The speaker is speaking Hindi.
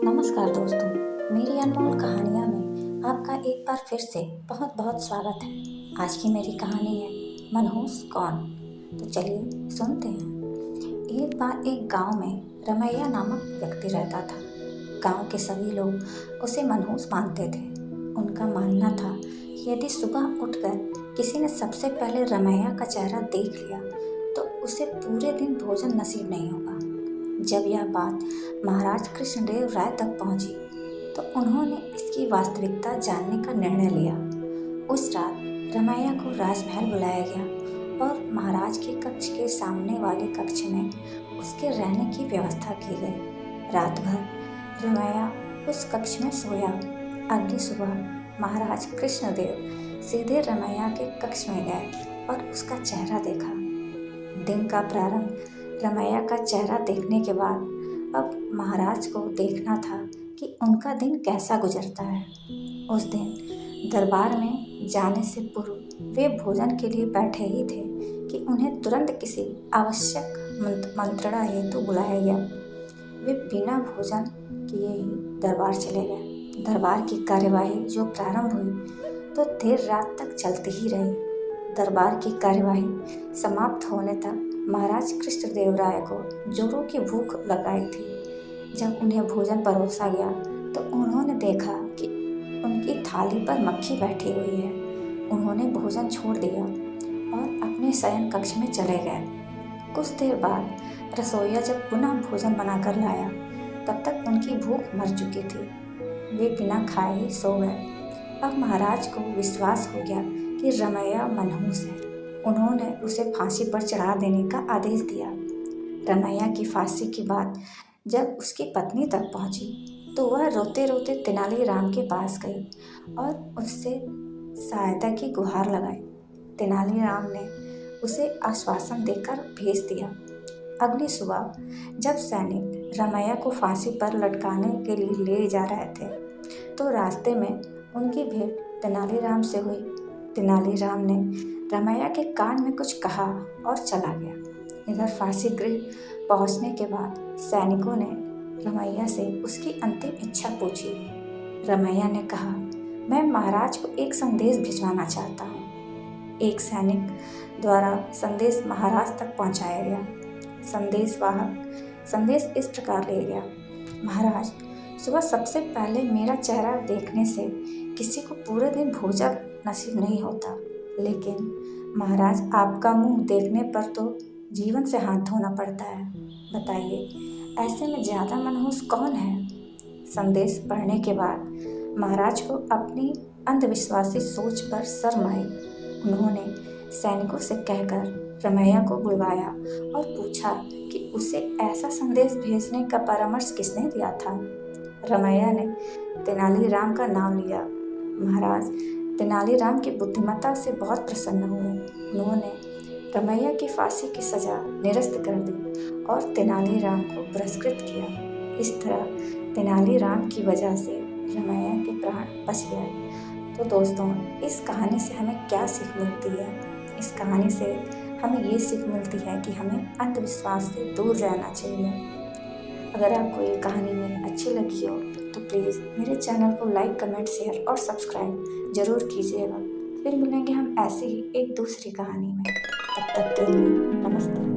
नमस्कार दोस्तों, मेरी अनमोल कहानियाँ में आपका एक बार फिर से बहुत बहुत स्वागत है। आज की मेरी कहानी है मनहूस कौन। तो चलिए सुनते हैं। एक बार एक गांव में रमैया नामक व्यक्ति रहता था। गांव के सभी लोग उसे मनहूस मानते थे। उनका मानना था कि यदि सुबह उठकर किसी ने सबसे पहले रमैया का चेहरा देख लिया तो उसे पूरे दिन भोजन नसीब नहीं होगा। जब यह बात महाराज कृष्णदेव राय तक पहुंची तो उन्होंने इसकी वास्तविकता जानने का निर्णय लिया। उस रात रमैया को राजमहल बुलाया गया और महाराज के कक्ष के सामने वाले कक्ष में उसके रहने की व्यवस्था की गई। रात भर रमैया उस कक्ष में सोया। अगली सुबह महाराज कृष्णदेव सीधे रमैया के कक्ष में गए और उसका चेहरा देखा। दिन का प्रारंभ रमैया का चेहरा देखने के बाद अब महाराज को देखना था कि उनका दिन कैसा गुजरता है। उस दिन दरबार में जाने से पूर्व वे भोजन के लिए बैठे ही थे कि उन्हें तुरंत किसी आवश्यक मंत्रणा हेतु बुलाया गया। वे बिना भोजन किए ही दरबार चले गए। दरबार की कार्यवाही जो प्रारंभ हुई तो देर रात तक चलती ही रही। दरबार की कार्यवाही समाप्त होने तक महाराज कृष्णदेव राय को जोरों की भूख लगाई थी। जब उन्हें भोजन परोसा गया तो उन्होंने देखा कि उनकी थाली पर मक्खी बैठी हुई है। उन्होंने भोजन छोड़ दिया और अपने शयन कक्ष में चले गए। कुछ देर बाद रसोइया जब पुनः भोजन बनाकर लाया तब तक उनकी भूख मर चुकी थी। वे बिना खाए ही सो गए। अब महाराज को विश्वास हो गया कि रमैया मनहूस है। उन्होंने उसे फांसी पर चढ़ा देने का आदेश दिया। रमैया की फांसी की बात जब उसकी पत्नी तक पहुंची तो वह रोते रोते तेनालीराम के पास गई और उससे सहायता की गुहार लगाई। तेनालीराम ने उसे आश्वासन देकर भेज दिया। अगली सुबह जब सैनिक रमैया को फांसी पर लटकाने के लिए ले जा रहे थे तो रास्ते में उनकी भेंट तेनालीराम से हुई। तेनालीराम ने रमैया के कान में कुछ कहा और चला गया। इधर फांसी गृह पहुंचने के बाद सैनिकों ने रमैया से उसकी अंतिम इच्छा पूछी। रमैया ने कहा, मैं महाराज को एक संदेश भिजवाना चाहता हूँ। एक सैनिक द्वारा संदेश महाराज तक पहुँचाया गया। संदेशवाहक संदेश इस प्रकार ले गया, महाराज, सुबह सबसे पहले मेरा चेहरा देखने से किसी को पूरे दिन भोजन नसीब नहीं होता, लेकिन महाराज आपका मुंह देखने पर तो जीवन से हाथ धोना पड़ता है। बताइए ऐसे में ज़्यादा मनहूस कौन है? संदेश पढ़ने के बाद महाराज को अपनी अंधविश्वासी सोच पर शर्म आई। उन्होंने सैनिकों से कहकर रमैया को बुलवाया और पूछा कि उसे ऐसा संदेश भेजने का परामर्श किसने दिया था। रमैया ने तेनालीराम का नाम लिया। महाराज तेनालीराम की बुद्धिमत्ता से बहुत प्रसन्न हुए। उन्होंने रमैया की फांसी की सजा निरस्त कर दी और तेनालीराम को पुरस्कृत किया। इस तरह तेनालीराम की वजह से रमैया के प्राण बच गए। तो दोस्तों, इस कहानी से हमें क्या सीख मिलती है? इस कहानी से हमें ये सीख मिलती है कि हमें अंधविश्वास से दूर रहना चाहिए। अगर आपको ये कहानी मेरी अच्छी लगी हो तो प्लीज़ मेरे चैनल को लाइक, कमेंट, शेयर और सब्सक्राइब ज़रूर कीजिएगा। फिर मिलेंगे हम ऐसे ही एक दूसरी कहानी में। तब तक के लिए नमस्ते।